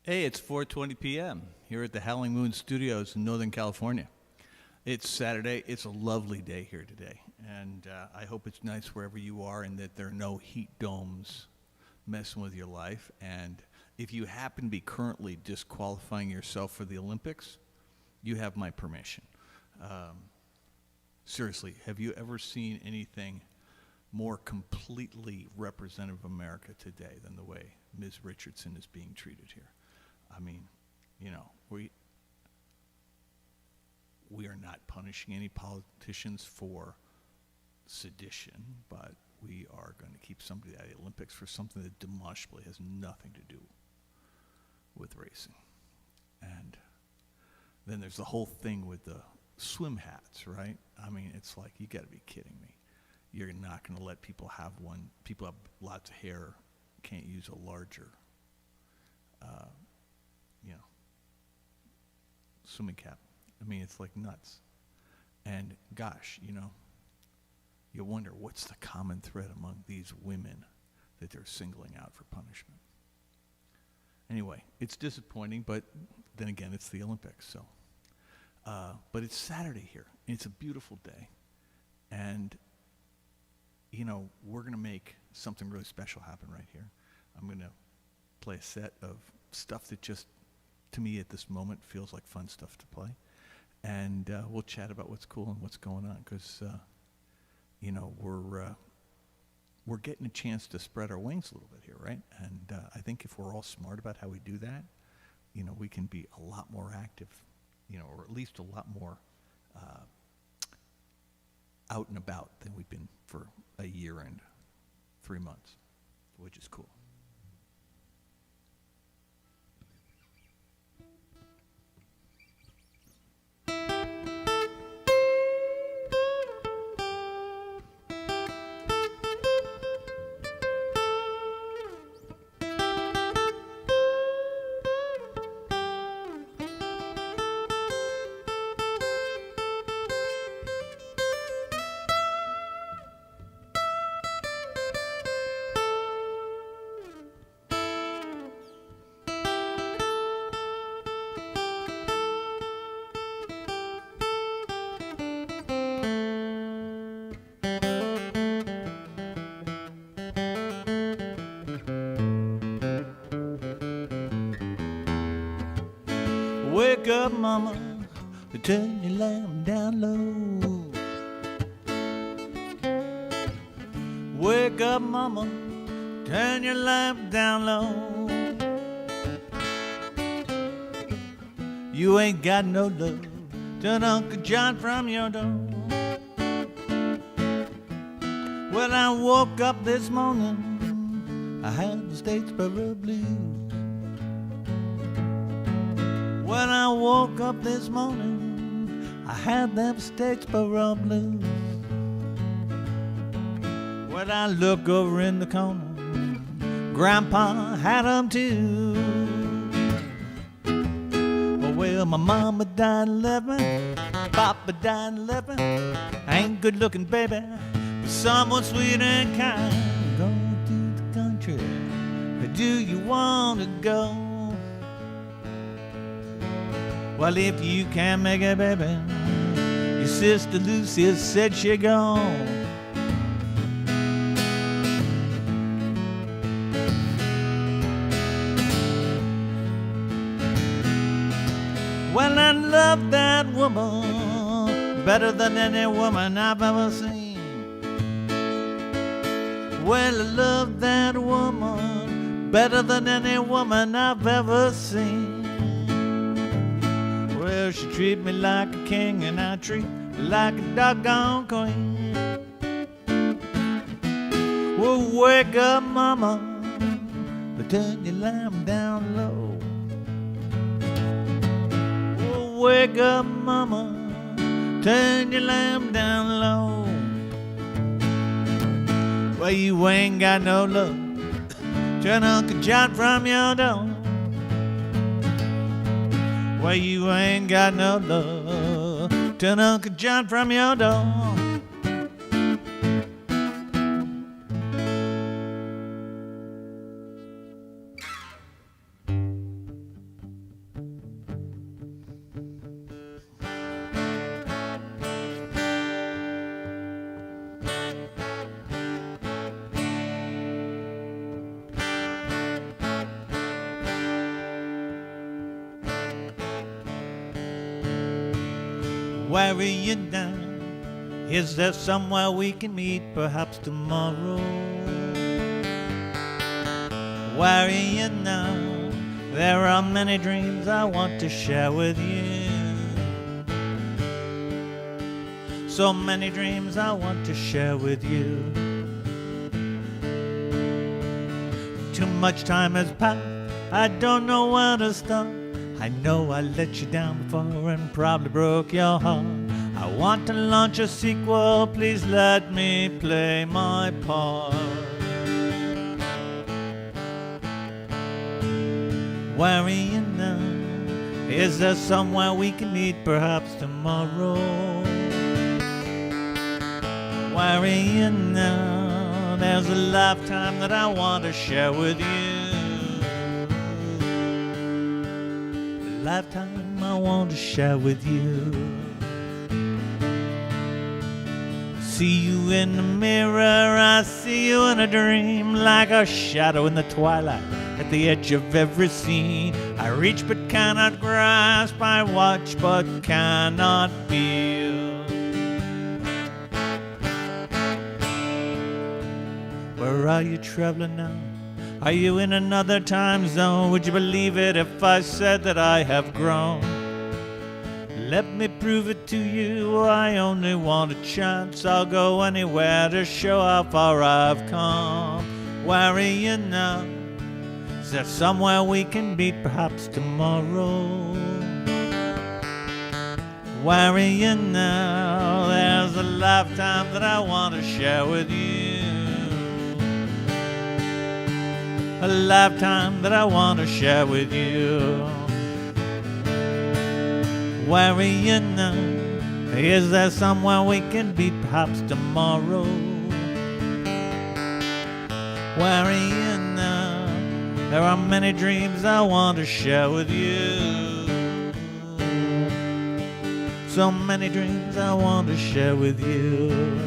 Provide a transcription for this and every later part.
Hey, it's 4:20 p.m. here at the Howling Moon Studios in Northern California. It's Saturday. It's a lovely day here today, and I hope it's nice wherever you are and that there are no heat domes messing with your life. And if you happen to be currently disqualifying yourself for the Olympics, you have my permission. Seriously, have you ever seen anything more completely representative of America today than the way Ms. Richardson is being treated here? I mean, you know, we are not punishing any politicians for sedition, but we are going to keep somebody out of the Olympics for something that demonstrably has nothing to do with racing. And then there's the whole thing with the swim hats, right? I mean, it's like, you got to be kidding me. You're not going to let people have one. People have lots of hair, can't use a larger, swimming cap. I mean, it's like nuts. And gosh, you wonder what's the common thread among these women that they're singling out for punishment. Anyway, it's disappointing, but then again, it's the Olympics, so. But it's Saturday here. It's a beautiful day. And, we're going to make something really special happen right here. I'm going to play a set of stuff that just, to me at this moment, feels like fun stuff to play. And we'll chat about what's cool and what's going on, because, we're getting a chance to spread our wings a little bit here, right? And I think if we're all smart about how we do that, we can be a lot more active, or at least a lot more out and about than we've been for a year and 3 months, which is cool. Wake up, mama, turn your lamp down low. Wake up, mama, turn your lamp down low. You ain't got no love, turn Uncle John from your door. When I woke up this morning, I had the Statesboro blues. When I woke up this morning, I had them Statesboro blues. When I look over in the corner, Grandpa had them too. Well, my mama died and left me, Papa died and left me. I ain't good looking, baby, but someone sweet and kind. Go to the country, or do you want to go? Well, if you can't make it, baby, your sister Lucy said she gone. Well, I love that woman better than any woman I've ever seen. Well, I love that woman better than any woman I've ever seen. Well, she treat me like a king and I treat her like a doggone queen. Well, wake up, mama, but turn your lamp down low. Well, wake up, mama, turn your lamp down low. Well, you ain't got no love, turn Uncle John from your door. Well, you ain't got no love, turn Uncle John from your door. Where are you now? Is there somewhere we can meet, perhaps tomorrow? Where are you now? There are many dreams I want to share with you. So many dreams I want to share with you. Too much time has passed, I don't know where to start. I know I let you down before and probably broke your heart. I want to launch a sequel, please let me play my part. Where are you now? Is there somewhere we can meet, perhaps tomorrow? Where are you now? There's a lifetime that I want to share with you. A lifetime I want to share with you. See you in the mirror, I see you in a dream, like a shadow in the twilight at the edge of every scene. I reach but cannot grasp, I watch but cannot feel. Where are you traveling now? Are you in another time zone? Would you believe it if I said that I have grown? Let me prove it to you, I only want a chance. I'll go anywhere to show how far I've come. Where are you now? Is there somewhere we can meet, perhaps tomorrow? Where are you now? There's a lifetime that I want to share with you. A lifetime that I want to share with you. Where are you now? Is there somewhere we can be, perhaps tomorrow? Where are you now? There are many dreams I want to share with you. So many dreams I want to share with you.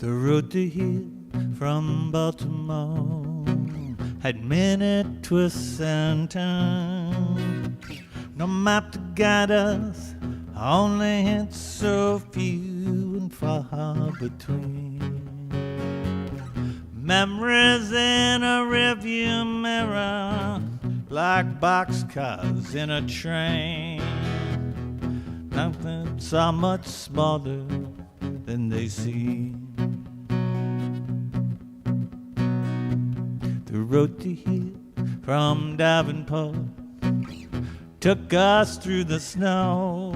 The road to here from Baltimore had many twists and turns. No map to guide us, only hints so few and far between. Memories in a rearview mirror, like boxcars in a train. Nothing's so much smaller than they seem. The road to here from Davenport took us through the snow.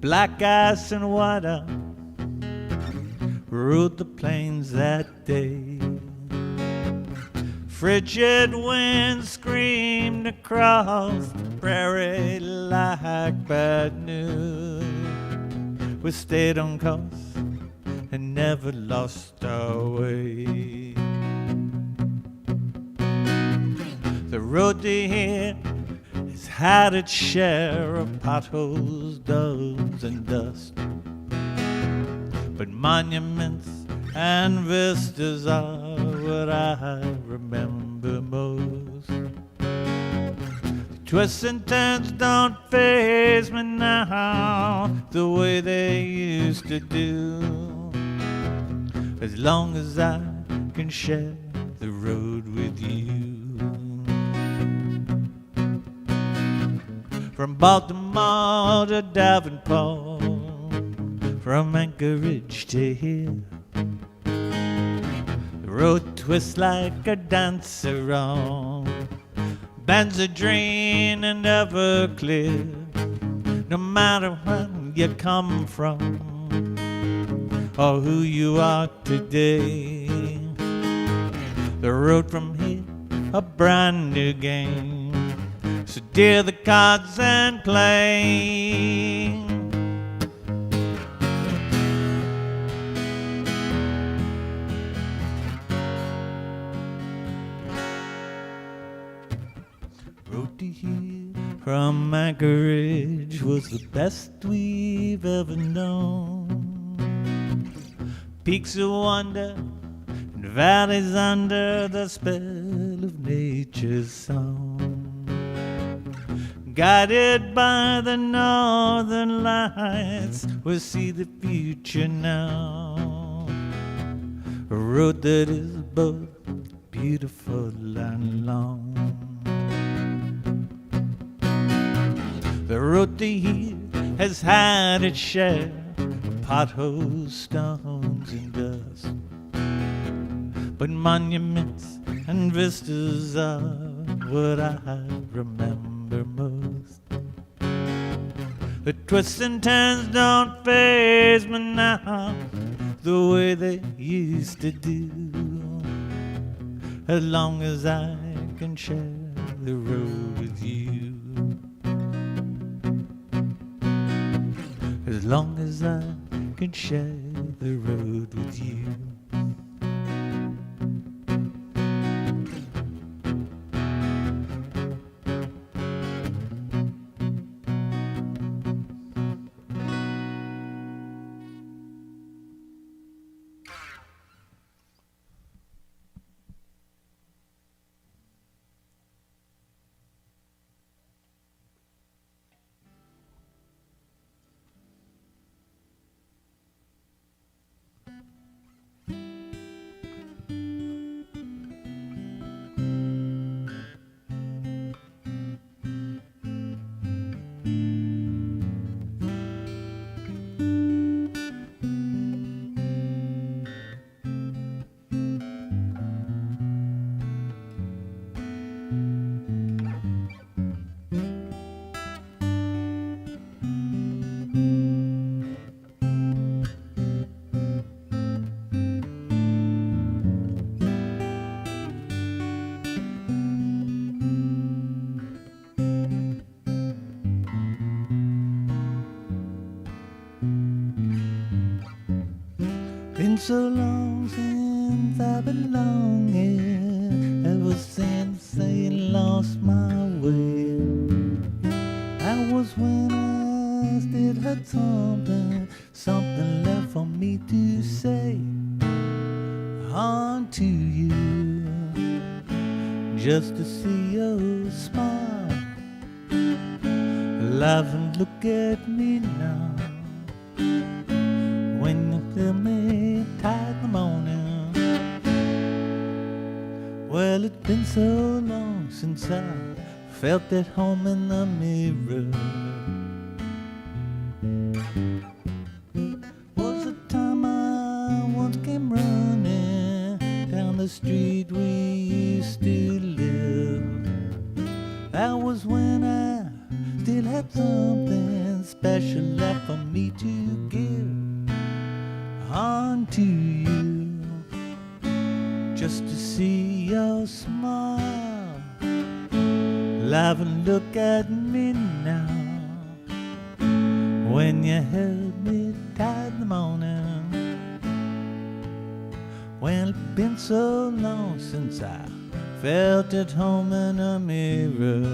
Black ice and water ruled the plains that day. Frigid winds screamed across the prairie like bad news. We stayed on course and never lost our way. The road to here has had its share of potholes, doves, and dust, but monuments and vistas are what I remember most. The twists and turns don't faze me now the way they used to do, as long as I can share the road with you. From Baltimore to Davenport, from Anchorage to here, the road twists like a dance around Benzedrine and Everclear. No matter where you come from or who you are today, the road from here a brand new game. So deal the cards and play. road to here from Anchorage was the best we've ever known. Peaks of wonder and valleys under the spell of nature's song. Guided by the northern lights, we'll see the future now. A road that is both beautiful and long. The road to here has had its share of potholes, stones, and dust, but monuments and vistas are what I remember most. The twists and turns don't faze me now the way they used to do, as long as I can share the road with you. As long as I can share the road with you. Been so long since I've been longing, ever since I lost my way. That was when I still had something left for me to say on to you, just to see your smile, laugh and look at me now. When you feel me tight in the morning, well, it's been so long since I felt at home in the mirror. Was the time I once came running down the street we used to live. That was when I still had something special left for me to give on to you, just to see your smile, laugh and look at me now. When you held me tight in the morning, well, it's been so long since I felt at home in a mirror.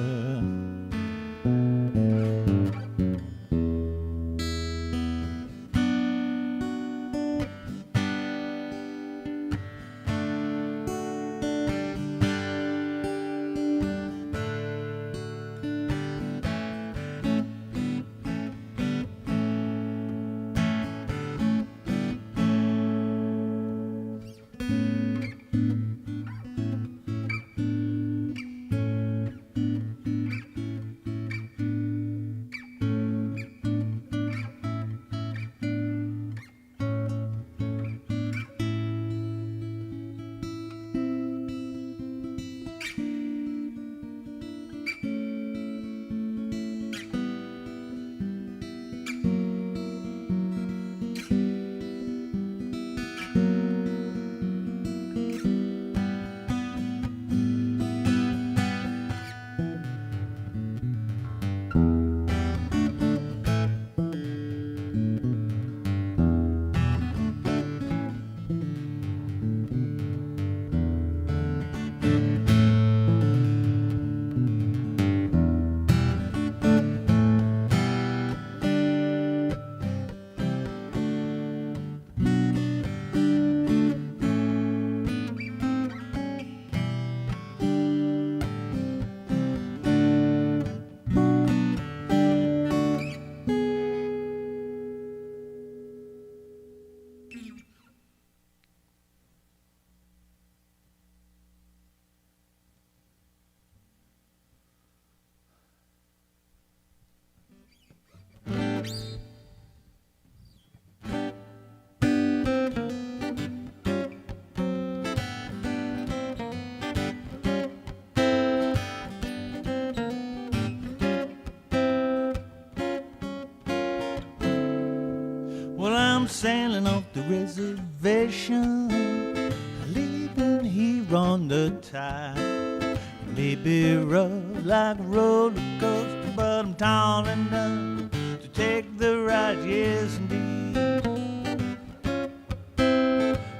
reservation, leaving here on the tide. Maybe rough like a roller coaster, but I'm tall enough to take the ride, yes indeed.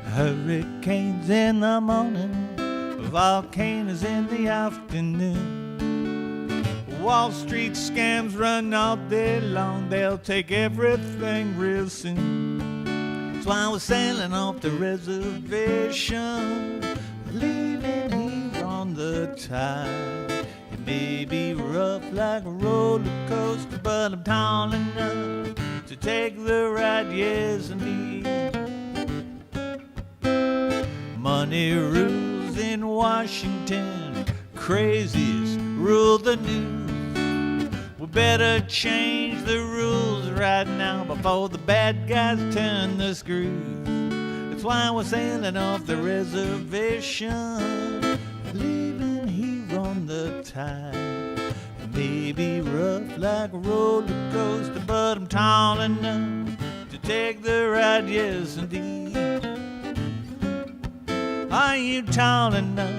Hurricanes in the morning, volcanoes in the afternoon. Wall Street scams run all day long, they'll take everything real soon. That's why we're sailing off the reservation, leaving here on the tide. It may be rough like a roller coaster, but I'm tall enough to take the ride, yes indeed. Money rules in Washington, crazies rule the news. We better change the rules right now before the bad guys turn the screws. That's why we're sailing off the reservation, leaving here on the tide. It may be rough like a roller coaster, but I'm tall enough to take the ride, yes indeed. Are you tall enough?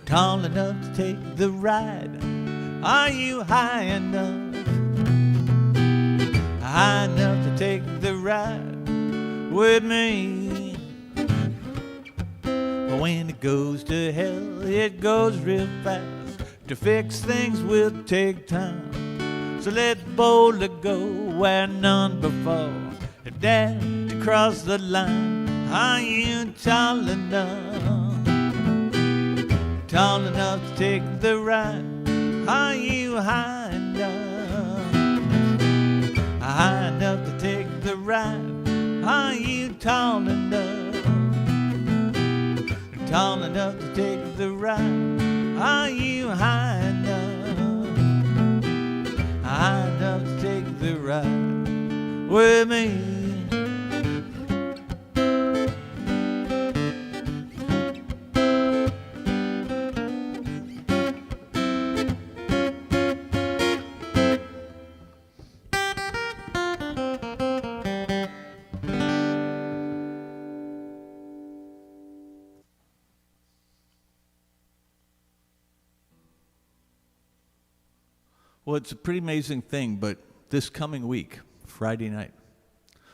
Tall enough to take the ride? Are you high enough? High enough to take the ride with me? But when it goes to hell, it goes real fast. To fix things will take time. So let the boulder go where none before have dared to cross the line. Are you tall enough? Tall enough to take the ride? Are you high enough? High enough to take the ride? Are you tall enough? Tall enough to take the ride? Are you high enough? High enough to take the ride with me? Well, it's a pretty amazing thing, but this coming week, Friday night,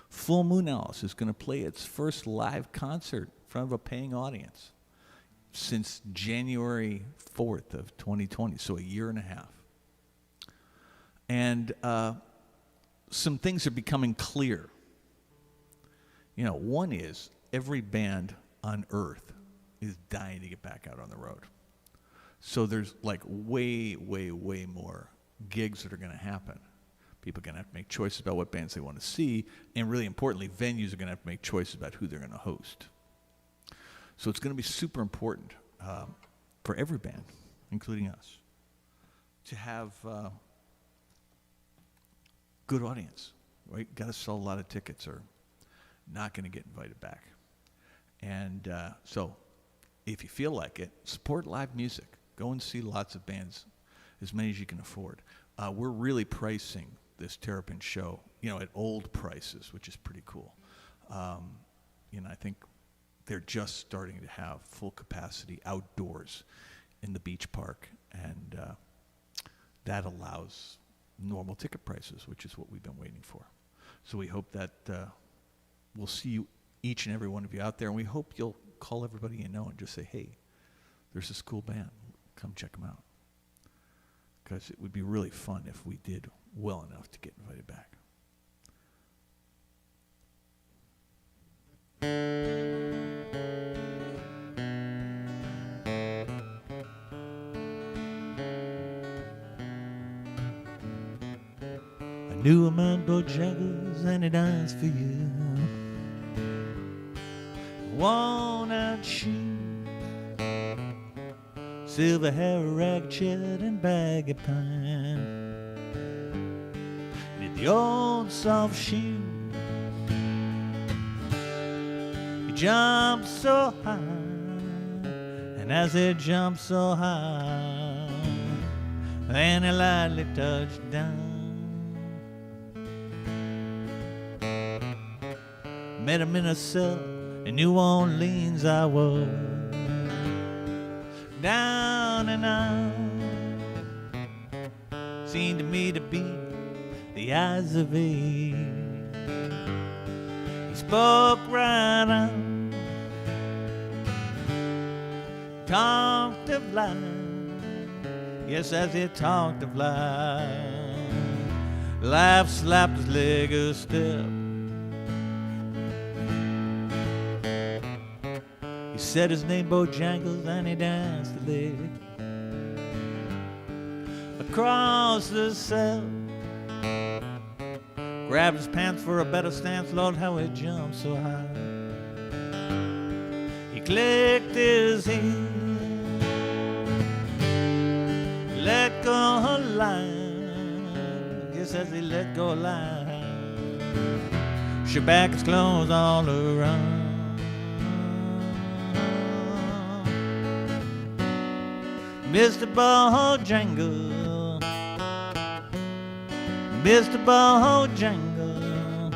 Full Moon Alice is going to play its first live concert in front of a paying audience since January 4th of 2020, so a year and a half. And some things are becoming clear. You know, one is every band on earth is dying to get back out on the road. So there's like way, way, way more gigs that are going to happen. People are going to have to make choices about what bands they want to see, and really importantly, venues are going to have to make choices about who they're going to host. So it's going to be super important for every band, including us, to have good audience, right? Got to sell a lot of tickets or not going to get invited back. And so if you feel like it, support live music. Go and see lots of bands, as many as you can afford. We're really pricing this Terrapin show, at old prices, which is pretty cool. I think they're just starting to have full capacity outdoors in the beach park, and that allows normal ticket prices, which is what we've been waiting for. So we hope that we'll see you, each and every one of you out there, and we hope you'll call everybody you know and just say, hey, there's this cool band. Come check them out. Because it would be really fun if we did well enough to get invited back. I knew a man bought Jaggers and he danced for you. Worn out shoes, silver hair, rag shed, and baggy pants. Did the old soft shoe. He jumped so high, and as he jumped so high, then he lightly touched down. Met him in a cell in New Orleans I was. Down and out seemed to me to be the eyes of age. He spoke right out, talked of life. Yes, as he talked of life, life slapped his leg a step. He said his name Bojangles and he danced a leg across the cell. Grabbed his pants for a better stance. Lord, how he jumped so high. He clicked his heels, let go a line. Just as he let go a line, she back his clothes all around. Mr. Bojangle, Mr. Bojangle,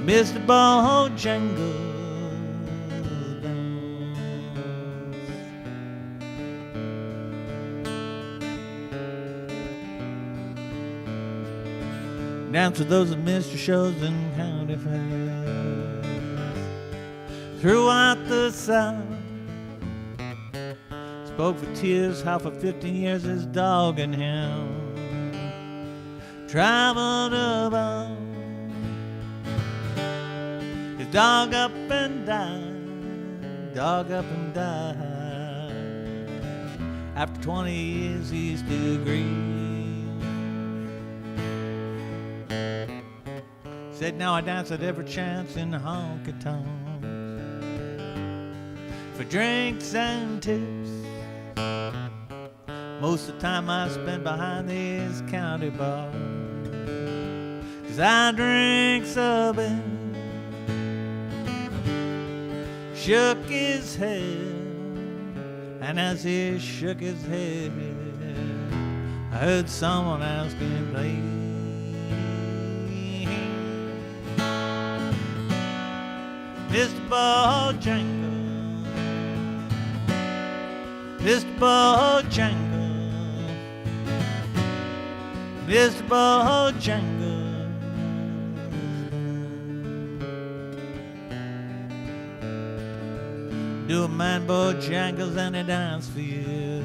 Mr. Bojangle. Dance with those minstrel shows and county fairs throughout the South. Spoke for tears how for 15 years his dog and him traveled about. His dog up and died, dog up and died. After 20 years he's still green. Said now I dance at every chance in the honky-tonks for drinks and tips. Most of the time I spend behind these county bars, 'cause I drink so bad. Shook his head, and as he shook his head, I heard someone ask him, please, Mr. Bojangle, Mr. Bojangle, Mr. Bojangle. Do a man Bojangles and he dance for you.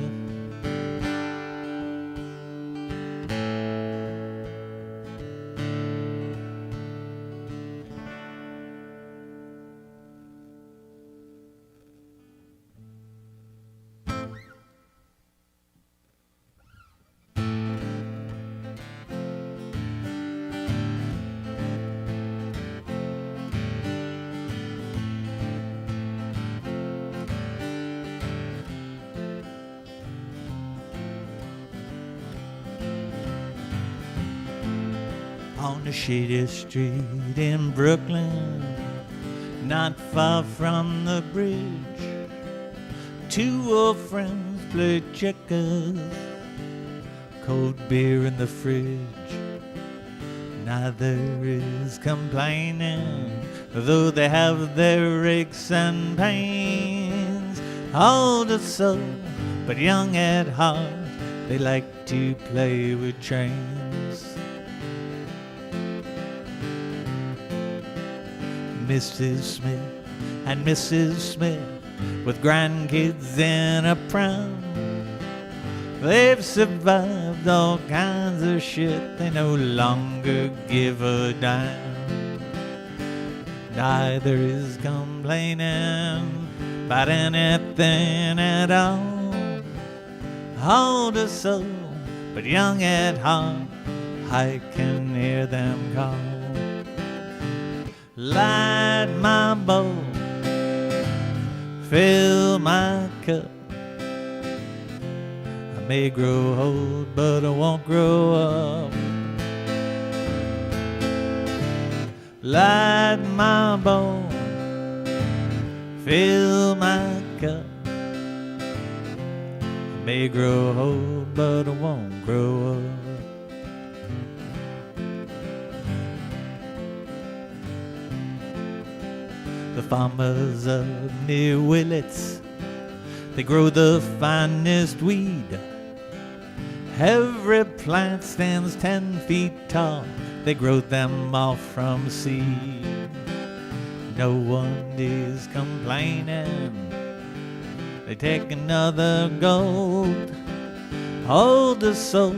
On the shady street in Brooklyn, not far from the bridge, two old friends played checkers, cold beer in the fridge. Neither is complaining, though they have their aches and pains. Old of soul, but young at heart, they like to play with trains. Mrs. Smith and Mrs. Smith, with grandkids in a pram, they've survived all kinds of shit. They no longer give a damn. Neither is complaining about anything at all. Old of soul, but young at heart, I can hear them call. Light my bowl, fill my cup. I may grow old, but I won't grow up. Light my bowl, fill my cup. I may grow old, but I won't grow up. the farmers of near Willits, they grow the finest weed. Every plant stands 10 feet tall, they grow them all from seed. No one is complaining, they take another gold. Older soul,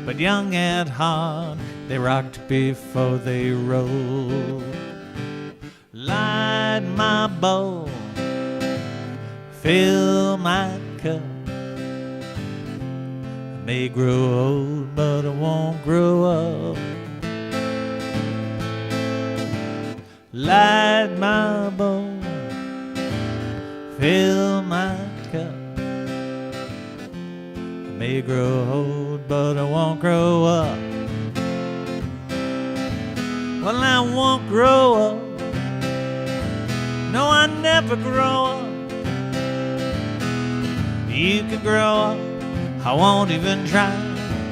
but young at heart, they rocked before they rolled. Light my bowl, fill my cup. I may grow old, but I won't grow up. Light my bowl, fill my cup. I may grow old, but I won't grow up. Well, I won't grow up. No, I never grow up. You can grow up, I won't even try.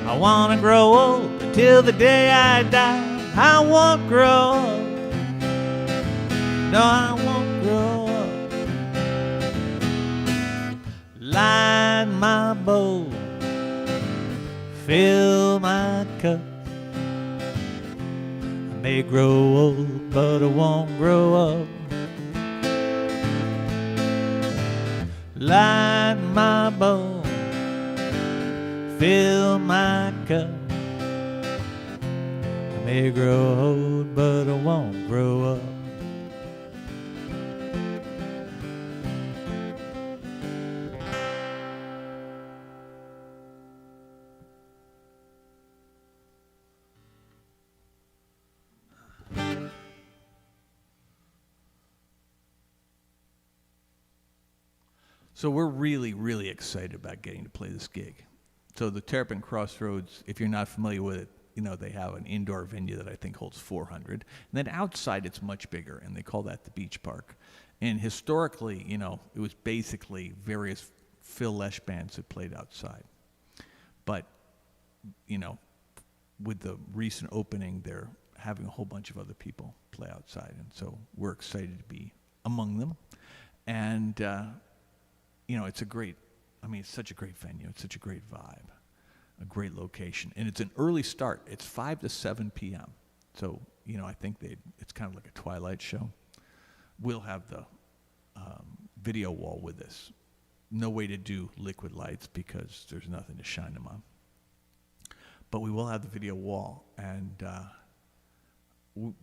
I wanna grow old until the day I die. I won't grow up. No, I won't grow up. Line my bowl, fill my cup. I may grow old, but I won't grow up. Line my bowl, fill my cup. I may grow old, but I won't grow up. So we're really, really excited about getting to play this gig. So the Terrapin Crossroads, if you're not familiar with it, you know, they have an indoor venue that I think holds 400. And then outside it's much bigger, and they call that the Beach Park. And historically, you know, it was basically various Phil Lesh bands that played outside. But, you know, with the recent opening, they're having a whole bunch of other people play outside. And so we're excited to be among them. And, you know, it's it's such a great venue. It's such a great vibe, a great location. And it's an early start. It's 5 to 7 p.m. So, you know, I think it's kind of like a twilight show. We'll have the video wall with this. No way to do liquid lights because there's nothing to shine them on. But we will have the video wall. And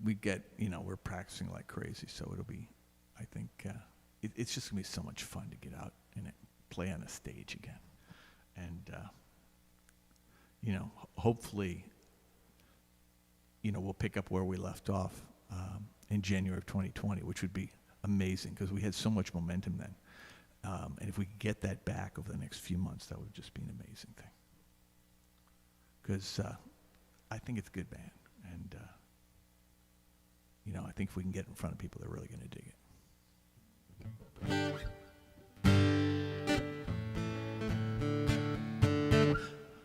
we get, you know, we're practicing like crazy. So it'll be, I think, it's just going to be so much fun to get out and play on a stage again. And, you know, hopefully, you know, we'll pick up where we left off in January of 2020, which would be amazing because we had so much momentum then. And if we could get that back over the next few months, that would just be an amazing thing. Because I think it's a good band. And, you know, I think if we can get in front of people, they're really going to dig it.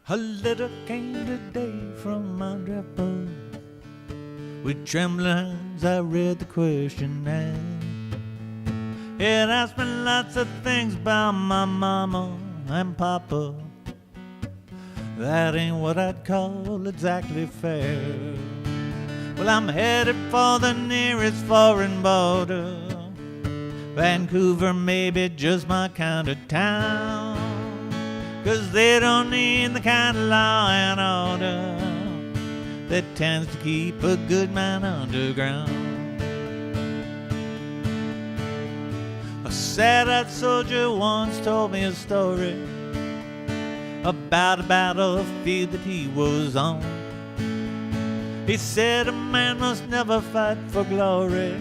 A letter came today from my grandpa. With trembling hands I read the question and it asked me lots of things about my mama and papa. That ain't what I'd call exactly fair. Well, I'm headed for the nearest foreign border. Vancouver may be just my kind of town, 'cause they don't need the kind of law and order that tends to keep a good man underground. A sad-eyed soldier once told me a story about a battlefield that he was on. He said a man must never fight for glory.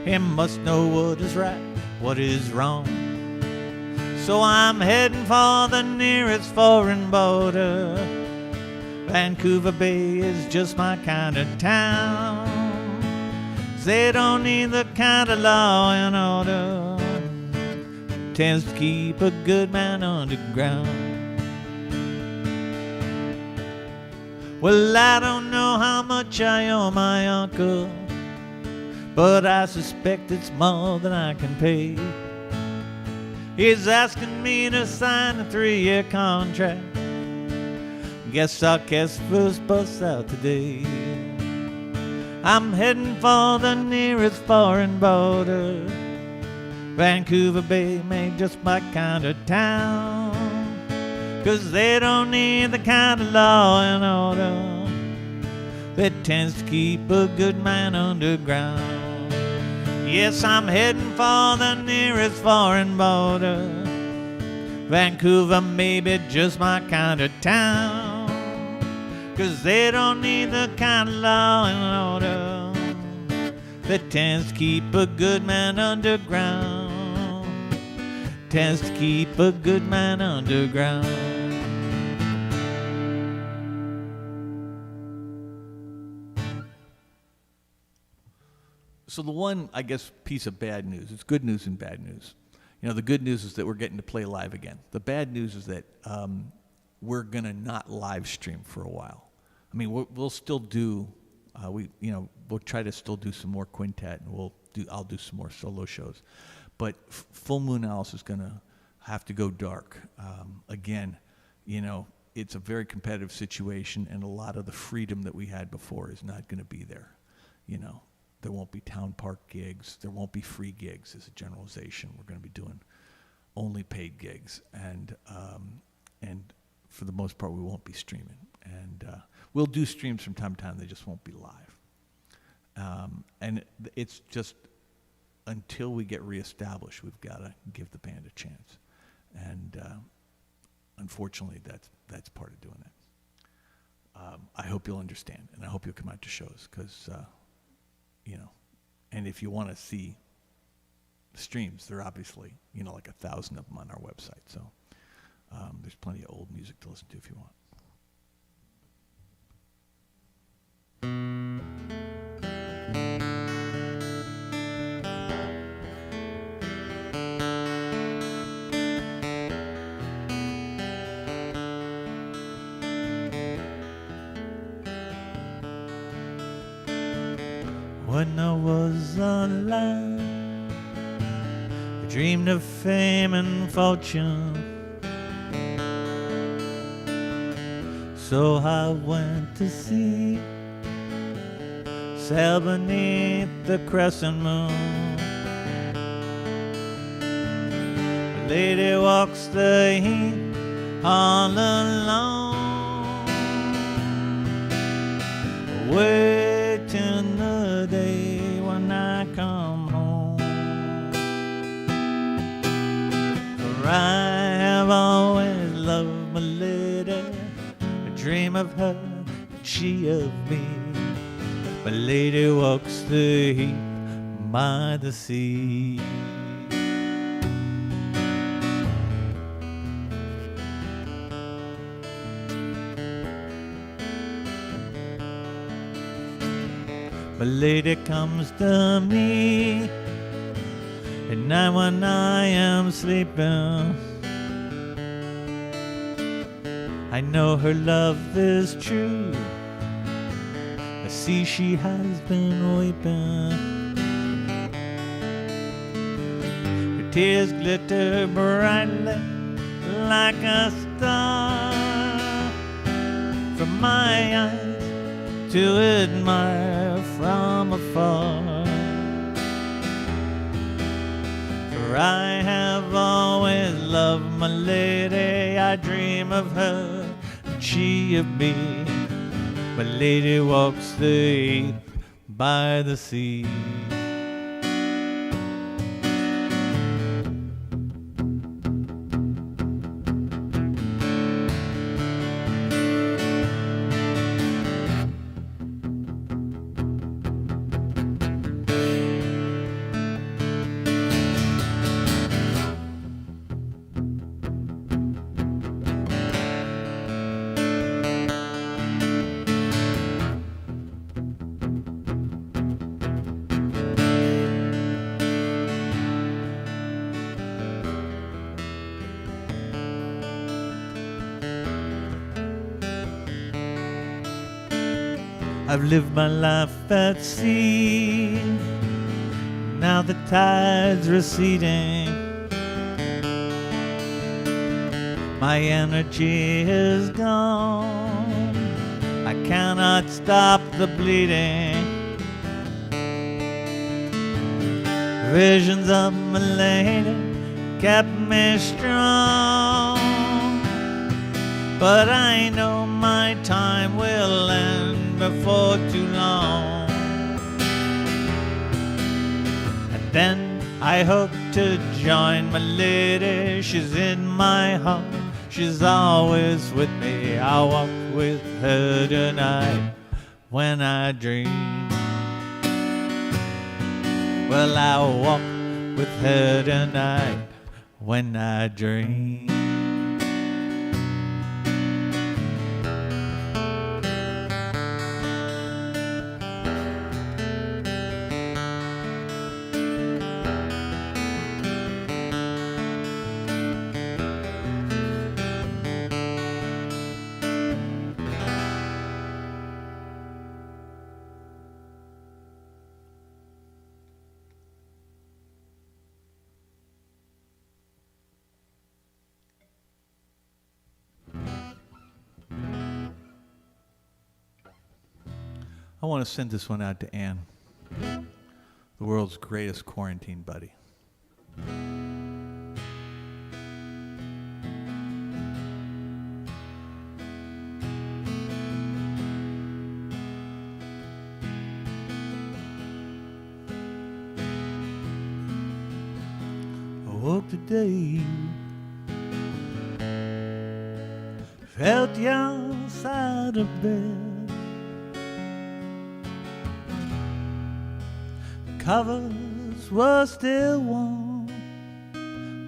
He must know what is right, what is wrong. So I'm heading for the nearest foreign border. Vancouver Bay is just my kind of town. They don't need the kind of law and order tends to keep a good man underground. Well, I don't know how much I owe my uncle, but I suspect it's more than I can pay. He's asking me to sign a 3-year contract. Guess I'll catch first bus out today. I'm heading for the nearest foreign border. Vancouver Bay made just my kind of town, 'cause they don't need the kind of law and order that tends to keep a good man underground. Yes, I'm heading for the nearest foreign border. Vancouver may be just my kind of town, 'cause they don't need the kind of law and order that tends to keep a good man underground. Tends to keep a good man underground. So the one, I guess, piece of bad news, it's good news and bad news. You know, the good news is that we're getting to play live again. The bad news is that we're going to not live stream for a while. I mean, we'll still do, we'll try to still do some more quintet, and I'll do some more solo shows. But Full Moon Alice is going to have to go dark. Again, you know, it's a very competitive situation, and a lot of the freedom that we had before is not going to be there, you know. There won't be town park gigs. There won't be free gigs as a generalization. We're going to be doing only paid gigs. And for the most part, we won't be streaming. And we'll do streams from time to time. They just won't be live. And it's just until we get reestablished, we've got to give the band a chance. And unfortunately, that's part of doing it. I hope you'll understand, and I hope you'll come out to shows, because you know, and if you want to see the streams, there are obviously, you know, like 1,000 of them on our website. So there's plenty of old music to listen to if you want. When I was alive, I dreamed of fame and fortune. So I went to sea, sail beneath the crescent moon. A lady walks the heath all alone, waiting the day when I come home. For I have always loved my lady, I dream of her and she of me. My lady walks the heath by the sea. My lady comes to me at night when I am sleeping. I know her love is true, I see she has been weeping. Her tears glitter brightly like a star from my eyes to admire from afar. For I have always loved my lady, I dream of her and she of me. My lady walks the heath by the sea. I've lived my life at sea, Now the tide's receding, my energy is gone. I cannot stop the bleeding. Visions of my lady kept me strong, but I know my time will end before too long. And then I hope to join my lady. She's in my heart, she's always with me. I'll walk with her tonight when I dream. Well, I'll walk with her tonight when I dream. I want to send this one out to Anne, the world's greatest quarantine buddy. I woke today, felt your side of bed. Covers were still warm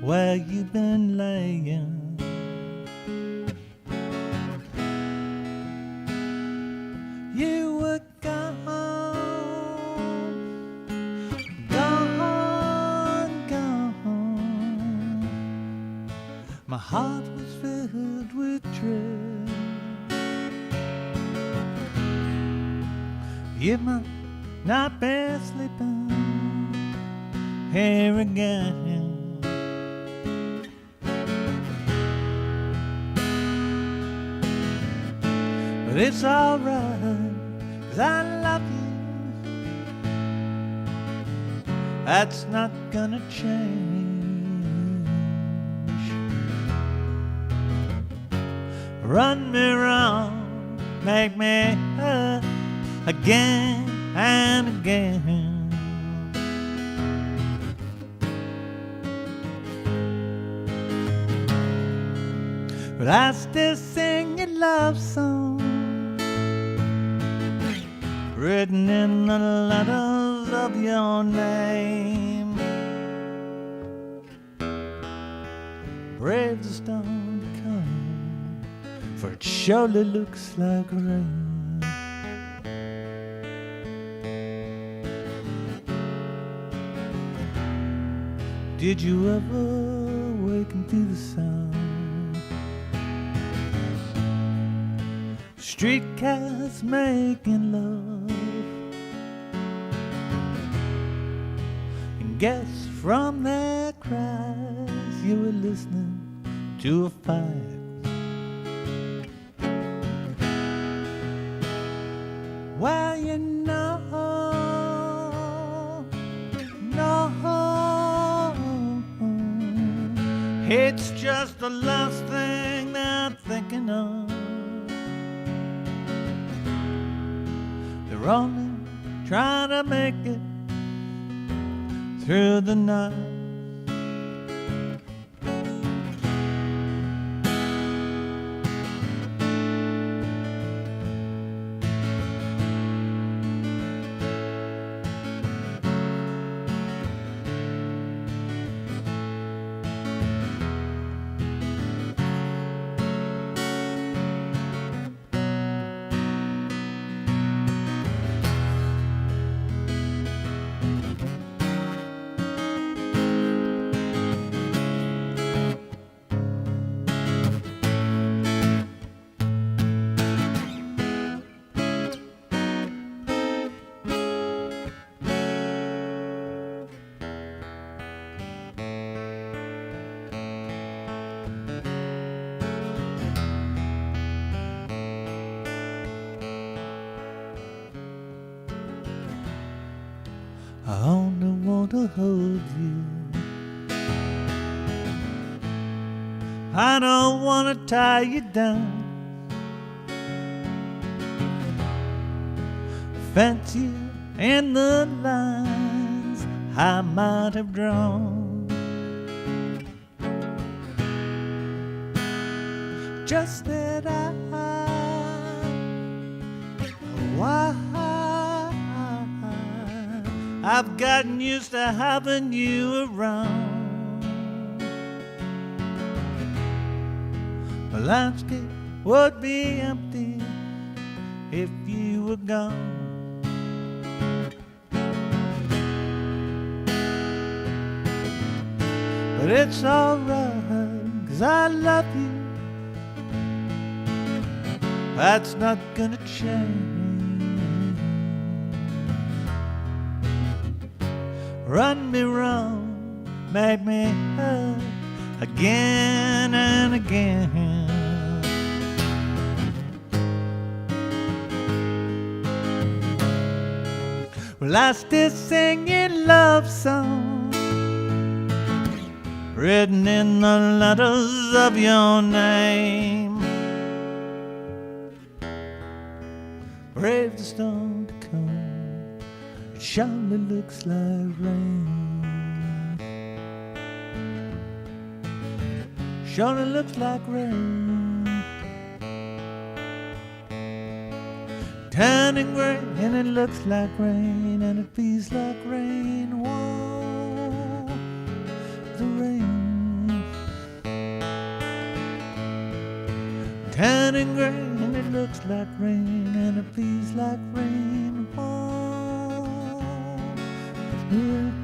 where you've been laying. You were gone, gone, gone. My heart was filled with dread. You might not be sleeping here again, but it's alright, 'cause I love you. That's not gonna change. Run me wrong, make me hurt again and again. But I still sing your love song, written in the letters of your name. Brave the storm to come, for it surely looks like rain. Did you ever waken to the sound? Streetcars making love, and guess from their cries you were listening to a fight. Well, you know, it's just the last thing they're thinking of. They're only trying to make it through the night. want to hold you. I don't want to tie you down. Fence you in the lines I might have drawn. Just that I've gotten used to having you around. The landscape would be empty if you were gone. But it's alright, 'cause I love you. That's not gonna change. Run me wrong, make me hurt again and again. Well, I still sing your love song, written in the letters of your name. Brave the storm to come, it surely looks like rain. Surely looks like rain. Turning gray and it looks like rain, and it feels like rain. Whoa, the rain. Turning gray and it looks like rain, and it feels like rain. Whoa, the rain.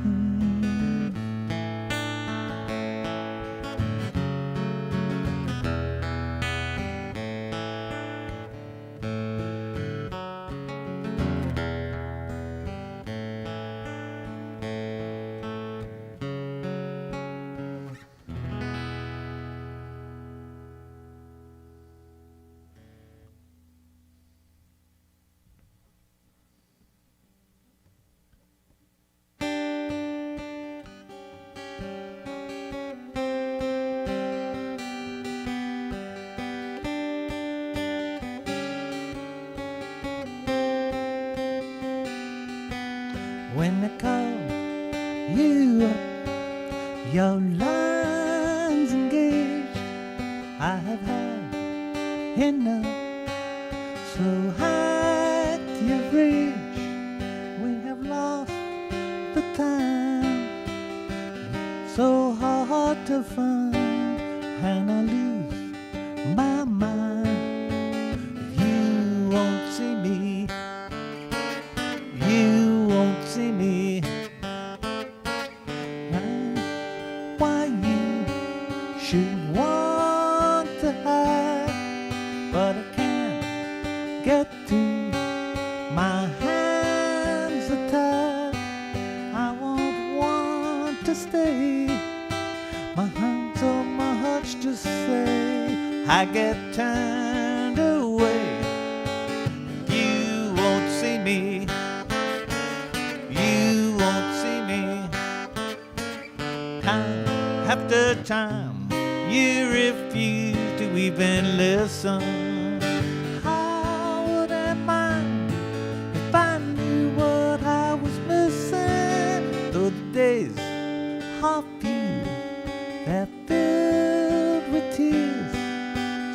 When they call you up, your line's engaged. I have had enough, so high to your reach. We have lost the time, so hard to find, and I lose my mind. You won't see me, you won't see me. Why you should want to hide, but I can't get to. My hands are tied. I won't want to stay. My hands on my heart's just say I get turned away. You won't see me, you won't see me. Time after time, you refuse to even listen. How would I mind if I knew what I was missing? Though the days of you that filled with tears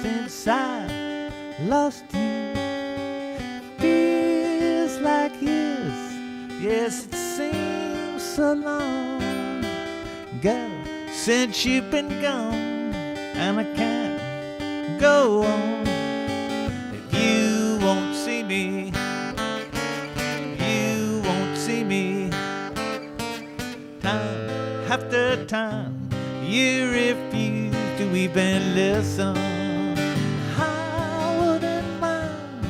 since I lost you feels like years. Yes, it seems so long, girl, since you've been gone, and I can't go on. If you won't see me, you won't see me. Time after time, you refuse to even listen. I wouldn't mind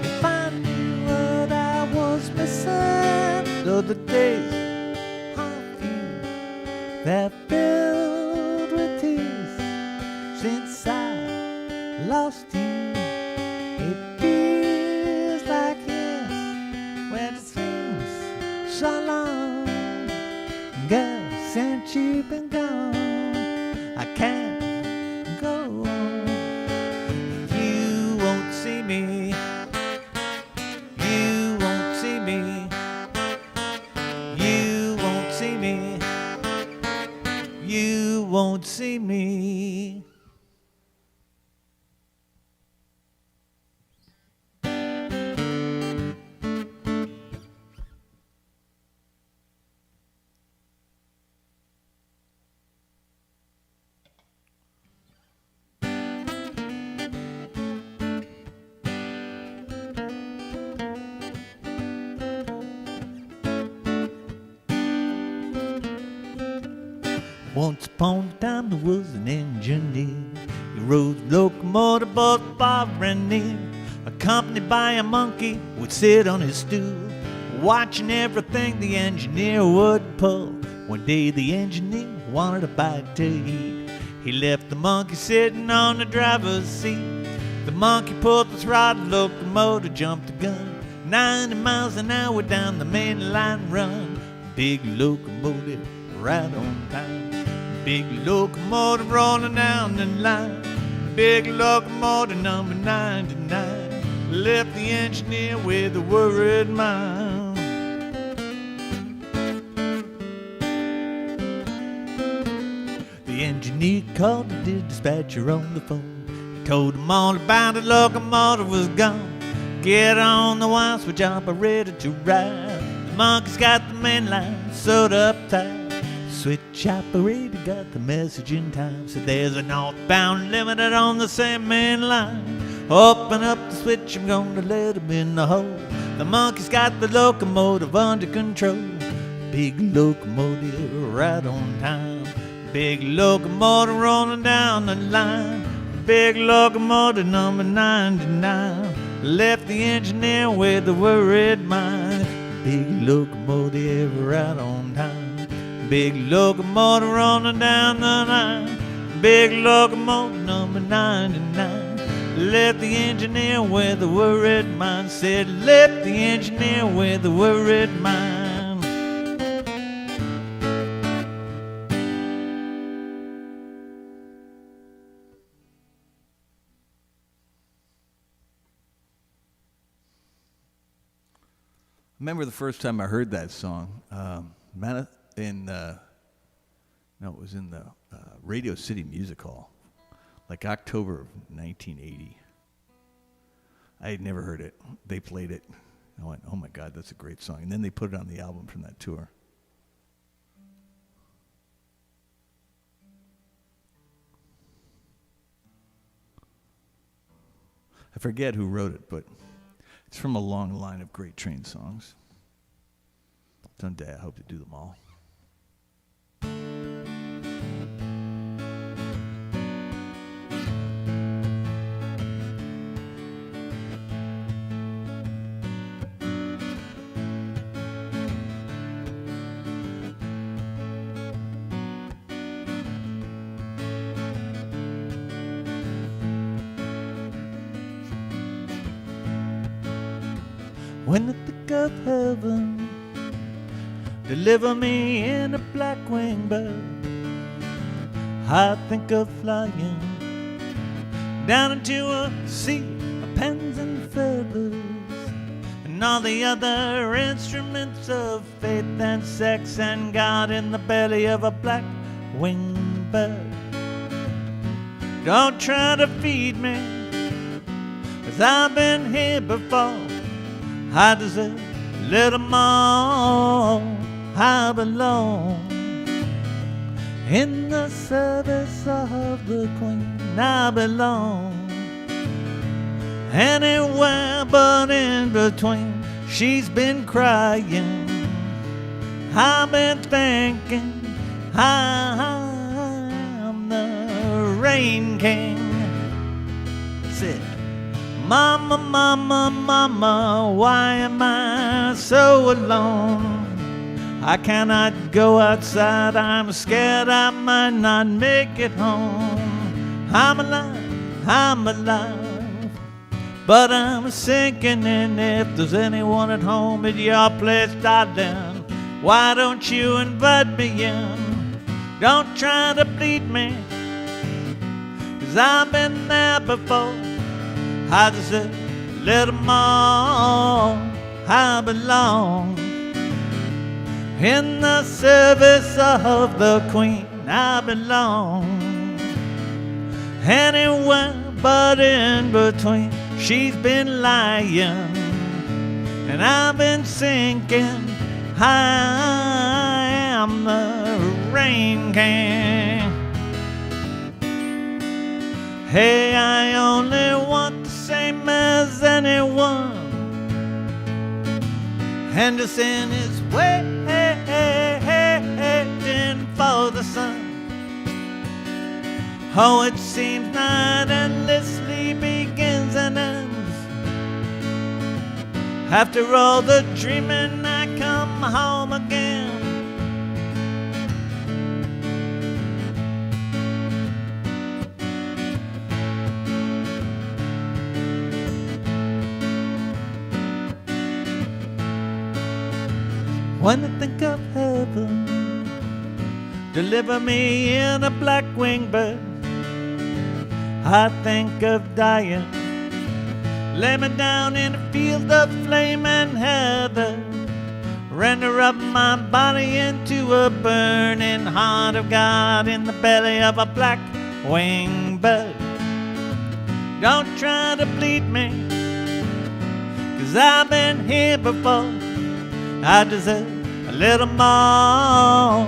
if I knew what I was missing. Though the days of you that filled with tears since I lost you, it feels like years when it seems so long. since you've been gone, I can't go on. You won't see me. You won't see me. You won't see me. You won't see me. Once upon a time there was an engineer. He rode the locomotive both far and near. Accompanied by a monkey would sit on his stool, watching everything the engineer would pull. One day the engineer wanted a bite to eat. He left the monkey sitting on the driver's seat. The monkey pulled the throttle, locomotive jumped the gun. 90 miles an hour down the main line run. Big locomotive right on time. Big locomotive rolling down the line. Big locomotive number 99 left the engineer with a worried mind. The engineer called the dispatcher on the phone. He told him all about the locomotive was gone. Get on the wire switch operator to ride. The monkey's got the main line sewed up tight. Switch operator got the message in time. Said there's a northbound limited on the same main line. Open up the switch, I'm gonna let him in the hole. The monkey's got the locomotive under control. Big locomotive right on time. Big locomotive rolling down the line. Big locomotive number 99 left the engineer with a worried mind. Big locomotive right on time. Big locomotive rolling down the line. Big locomotive number 99 left the engineer with a worried mind. Said left the engineer with a worried mind. I remember the first time I heard that song. It was in the Radio City Music Hall, like October of 1980. I had never heard it. They played it. I went, oh my God, that's a great song. And then they put it on the album from that tour. I forget who wrote it, but it's from a long line of great train songs. Someday I hope to do them all. When I think of heaven, deliver me in a black-winged bird. I think of flying down into a sea of pens and feathers, and all the other instruments of faith and sex and God in the belly of a black-winged bird. Don't try to feed me, 'cause I've been here before. I deserve a little more. I belong in the service of the Queen. I belong anywhere but in between. She's been crying, I've been thinking, I'm the Rain King. That's it. Mama, mama, mama, why am I so alone? I cannot go outside, I'm scared I might not make it home. I'm alive, but I'm sinking in. If there's anyone at home at your place, darling, why don't you invite me in? Don't try to bleed me, 'cause I've been there before. I deserve a little more. I belong in the service of the Queen. I belong anywhere but in between. She's been lying and I've been sinking. I am the rain king. Hey, I only want the same as anyone. Henderson is waiting for the sun. Oh, it seems night endlessly begins and ends. After all the dreaming, I come home again. When I think of heaven, deliver me in a black-winged bird. I think of dying, lay me down in a field of flame and heather. Render up my body into a burning heart of God in the belly of a black-winged bird. Don't try to bleed me, 'cause I've been here before. I deserve a little more.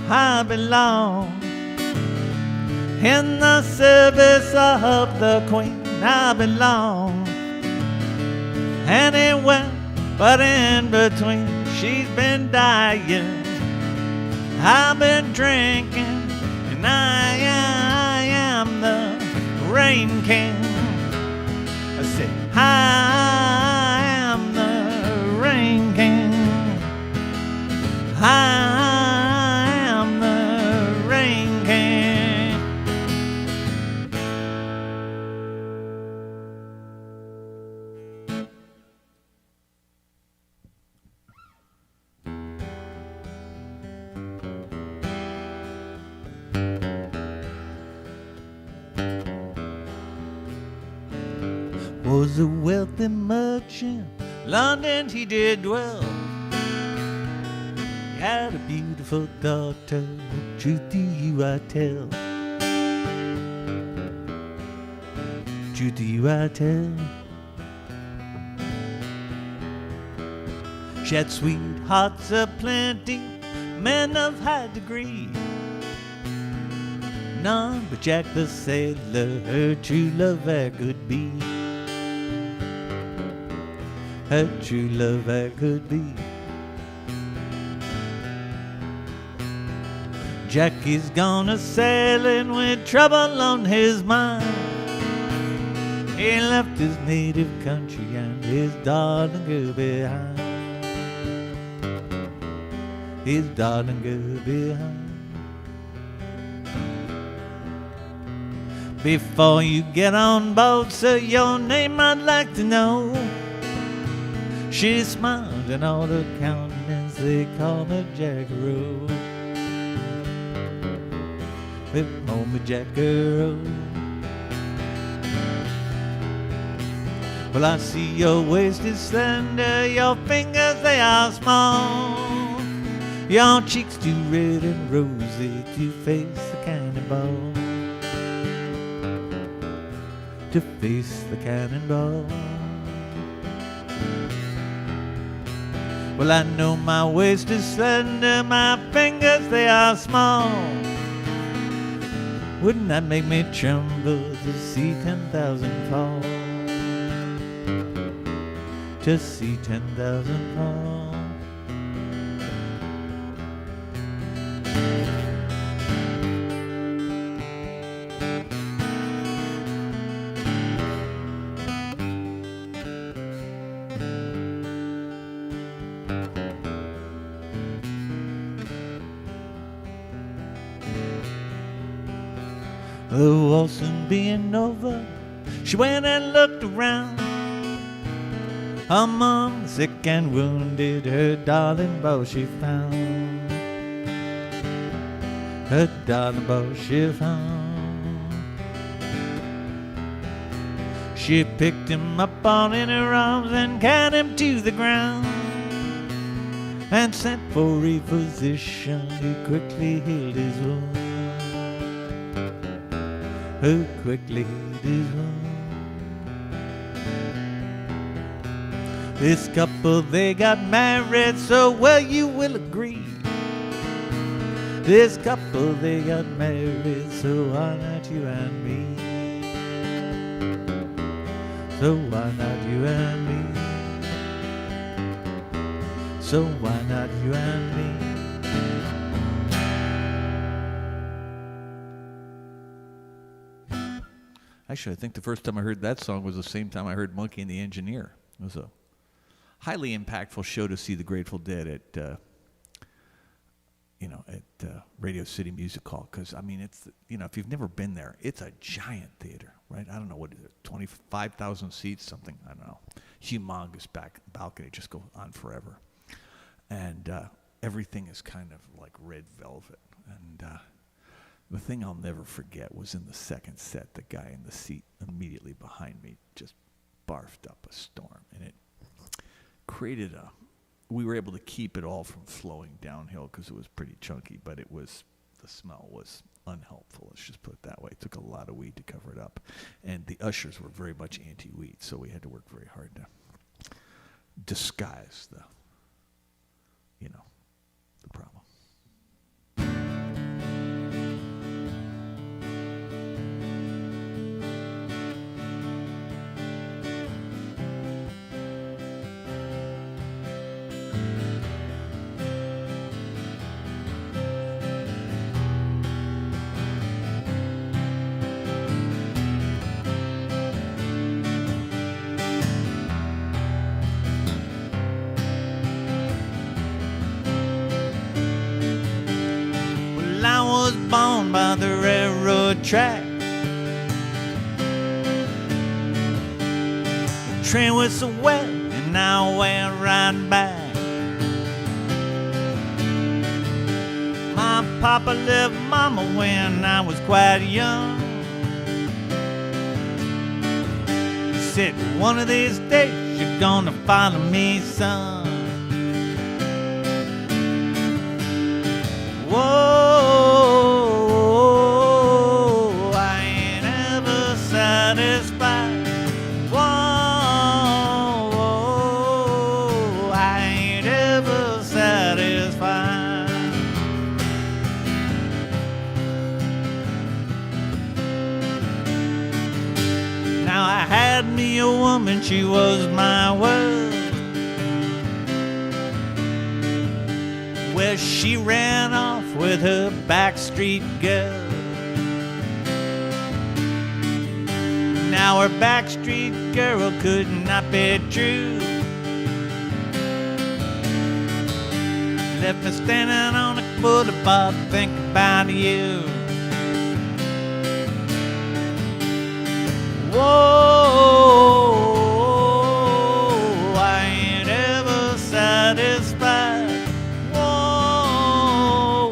I belong in the service of the Queen. I belong anywhere but in between. She's been dying, I've been drinking, and I am the rain king. I say I am the rain king. I am the rain king. Was a wealthy merchant, London he did dwell. Had a beautiful daughter, truth to you I tell. Truth to you I tell. She had sweethearts aplenty, men of high degree. None but Jack the sailor, her true love there could be. Her true love there could be. Jack is gone a-sailing with trouble on his mind. He left his native country and his darling girl behind. His darling girl behind. Before you get on board, sir, your name I'd like to know. She smiled and all her countenance, they call her Jackaroo. With home Jackaroo. Well, I see your waist is slender, your fingers they are small, your cheeks too red and rosy to face the cannonball. To face the cannonball. Well, I know my waist is slender, my fingers they are small. Wouldn't that make me tremble to see 10,000 fall? To see 10,000 fall. The waltzing being over, she went and looked around. Among the sick and wounded, her darling beau she found. her darling boy chiffon. She picked him up all in her arms and carried him to the ground, and sent for a physician who quickly healed his wound. Who quickly healed his wound. This couple, they got married, so well you will agree. This couple, they got married, so why not you and me? So why not you and me? So why not you and me? Actually, I think the first time I heard that song was the same time I heard Monkey and the Engineer. It was a highly impactful show to see the Grateful Dead at Radio City Music Hall, because I mean, it's, if you've never been there, it's a giant theater, right? I don't know, what is it, 25,000 seats, something, I don't know, humongous balcony, just go on forever, and everything is kind of like red velvet, and the thing I'll never forget was in the second set, the guy in the seat immediately behind me just barfed up a storm, and it created we were able to keep it all from flowing downhill because it was pretty chunky, but the smell was unhelpful, let's just put it that way. It took a lot of weed to cover it up, and the ushers were very much anti-weed, so we had to work very hard to disguise the problem. Born by the railroad track, the train whistle wet and I went right back. My papa left mama when I was quite young. He said, one of these days you're gonna follow me, son. Whoa, a woman, she was my world. Well, she ran off with her backstreet girl. Now her backstreet girl could not be true. Left me standing on the boulevard thinking about you. Whoa, I ain't ever satisfied. Whoa,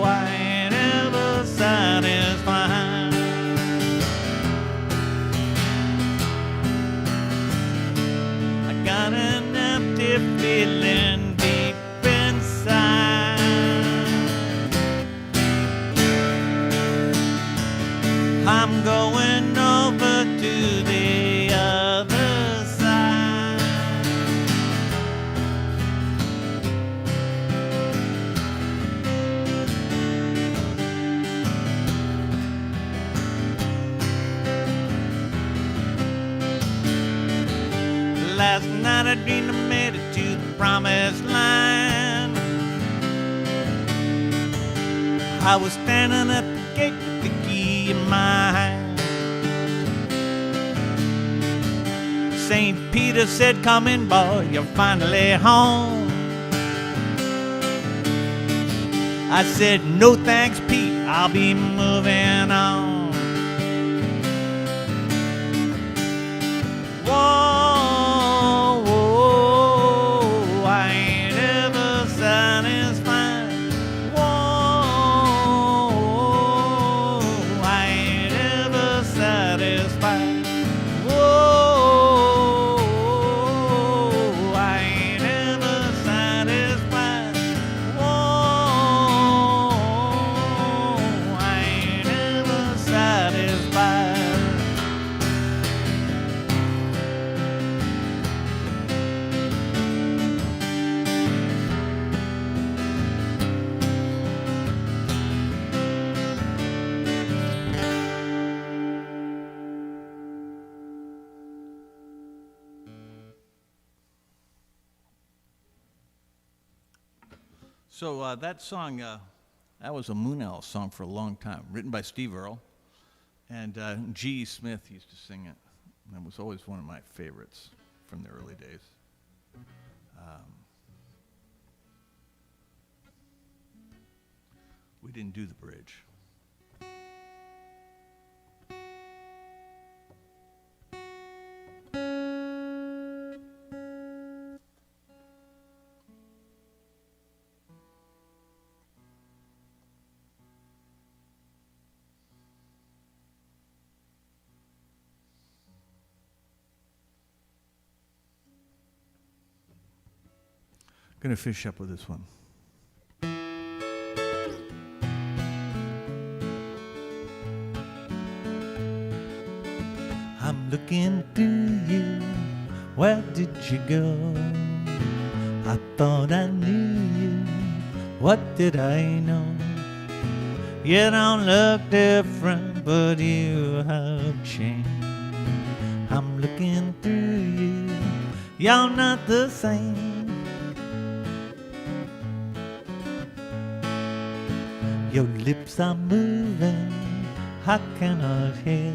I ain't ever satisfied. I got an empty feeling deep inside. I'm going over to the other side. Last night I dreamed I made it to the promised land. I was standing at the gate with the key in my hand. St. Peter said, come in, boy, you're finally home. I said, no thanks, Pete, I'll be moving on. Whoa, whoa, I ain't ever satisfied. Whoa, So that song, that was a Moon Owl song for a long time, written by Steve Earle, and G. Smith used to sing it. And it was always one of my favorites from the early days. We didn't do the bridge. Gonna finish up with this one. I'm looking through you, where did you go? I thought I knew you, what did I know? You don't look different, but you have changed. I'm looking through you, you're not the same. Your lips are moving, I cannot hear.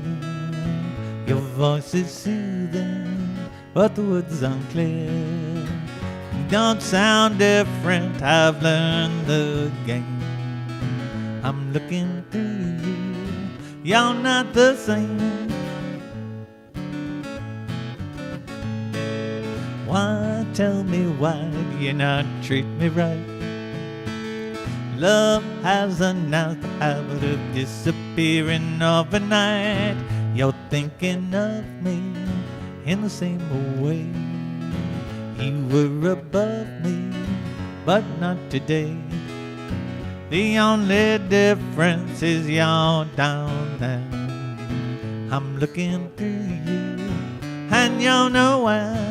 Your voice is soothing, but the words unclear. You don't sound different, I've learned the game. I'm looking through you, you're not the same. Why, tell me why do you not treat me right? Love has a nasty habit of disappearing overnight. You're thinking of me in the same way. You were above me, but not today. The only difference is you're down there. I'm looking through you, and you're nowhere.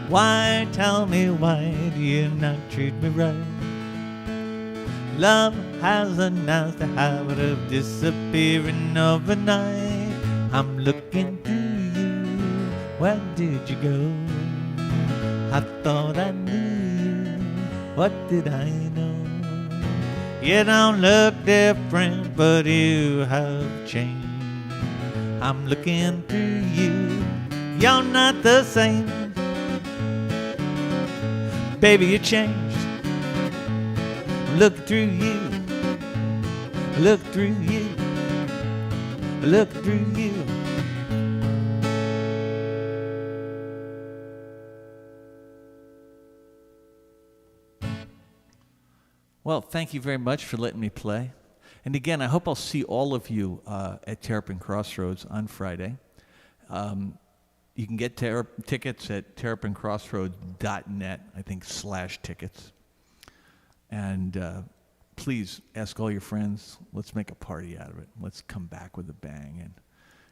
Why, tell me, why do you not treat me right? Love has a nasty habit of disappearing overnight. I'm looking through you, where did you go? I thought I knew you, what did I know? You don't look different, but you have changed. I'm looking through you, you're not the same. Baby, you changed. Look through you, look through you, look through you. Well, thank you very much for letting me play. And again, I hope I'll see all of you at Terrapin Crossroads on Friday. You can get tickets at terrapincrossroads.net, I think, /tickets. And please ask all your friends. Let's make a party out of it. Let's come back with a bang. And,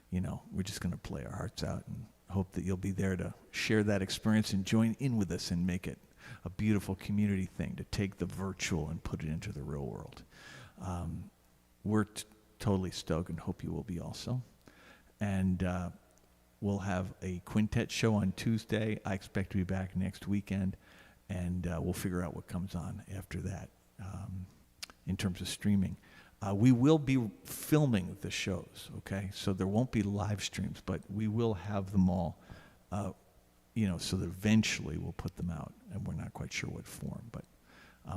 you know, we're just going to play our hearts out and hope that you'll be there to share that experience and join in with us and make it a beautiful community thing, to take the virtual and put it into the real world. We're totally stoked and hope you will be also. And we'll have a quintet show on Tuesday. I expect to be back next weekend, and we'll figure out what comes on after that in terms of streaming. We will be filming the shows, okay? So there won't be live streams, but we will have them all, so that eventually we'll put them out, and we're not quite sure what form. But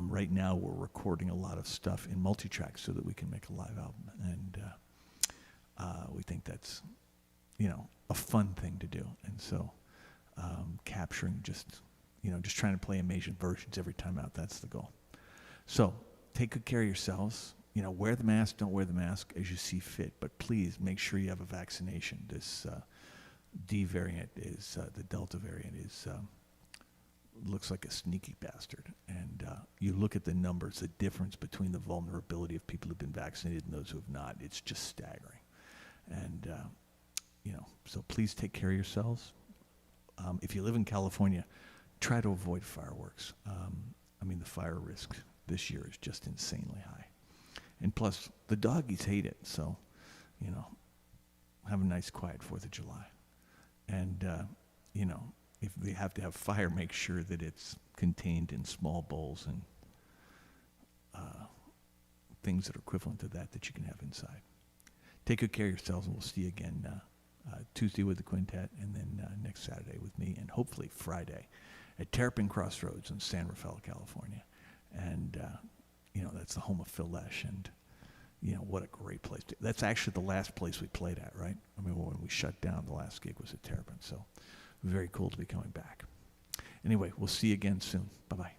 right now we're recording a lot of stuff in multi-track so that we can make a live album, and we think that's, a fun thing to do. And so capturing just trying to play amazing versions every time out, that's the goal. So take good care of yourselves. Wear the mask, don't wear the mask as you see fit, but please make sure you have a vaccination. This D variant is, the Delta variant is, looks like a sneaky bastard. And you look at the numbers, the difference between the vulnerability of people who've been vaccinated and those who have not, it's just staggering. And, so please take care of yourselves. If you live in California, try to avoid fireworks. The fire risk this year is just insanely high. And plus, the doggies hate it, so, have a nice, quiet 4th of July. And, if they have to have fire, make sure that it's contained in small bowls and things that are equivalent to that you can have inside. Take good care of yourselves, and we'll see you again Tuesday with the quintet, and then next Saturday with me, and hopefully Friday at Terrapin Crossroads in San Rafael, California. And, that's the home of Phil Lesh, and, what a great place. That's actually the last place we played at, right? I mean, when we shut down, the last gig was at Terrapin, so very cool to be coming back. Anyway, we'll see you again soon. Bye-bye.